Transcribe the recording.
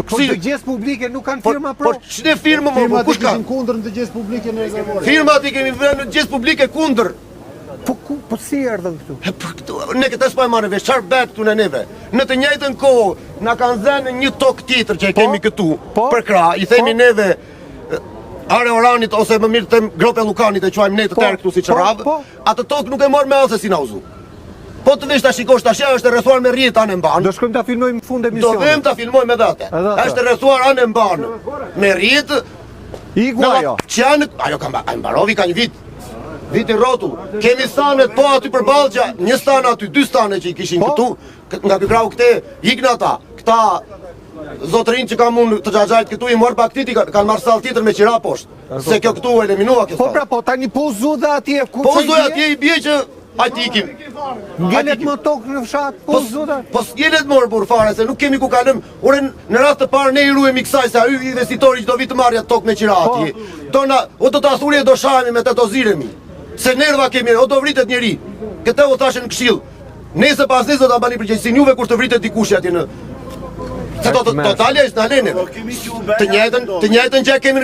Po dëgjes publike nuk kanë firma pro. Po ç'ne firma më Firmat kush ka? ishin kundër në dëgjes publike në rezervuar. Firmat I kemi vënë në dëgjes publike kundër. Po si erdhën këtu? Ne këtë s'po e marrë vesh, çfarë bëhet këtu në neve? Në të njëjtën kohë na kanë dhënë një tokë tjetër që e kemi këtu për krah, I themi neve Are Oranit ose më mirë them Grope Llukanit e quajmë ne të tërë këtu si çrradh. Atë tokë nuk e morë me asë si na uzu. Po të vesh ta shikosh tash është rrethuar me rrjet anë mban. Do shkojmë ta filmojmë në fund Do emisionit. vëm ta filmojmë edhe atë. Është rrethuar anë mban. Me rrjet. Iku ajo. Çan, ajo ka mbarovi ka një vit. Viti rrotull. Kemi stanet po aty për Ballxha, një stan aty, dy stane që I kishin këtu, nga ky krau këte, ikën ata. Këta zotërin që kam unë të xhaxhajt këtu I morë baktiti, kanë marrë sallë tjetër me qira poshtë. Se kjo këtu eliminua kjo. Po pra, po tani po zu dhe atje ku. Po zoj atje I bie që hajt ikim. Ngjelet më tokë në fshat, po zu dhe. Po s'gjelet morë burr fare se nuk kemi ku kalëm. Ore në rast të parë ne I ruhemi kësaj se ai investitori që do vi të marrë atë tokë me qira atje. O do ta thurje do shahemi me të ziremi. Se nerva kemi, o do vritet njeri. Këtë u thashën në këshill. Nesër pas nesër do ta bani përgjegjësinë juve kur të vritet dikush atje në. Se do dalë është në Alenë. Të njëjtën gjë kemi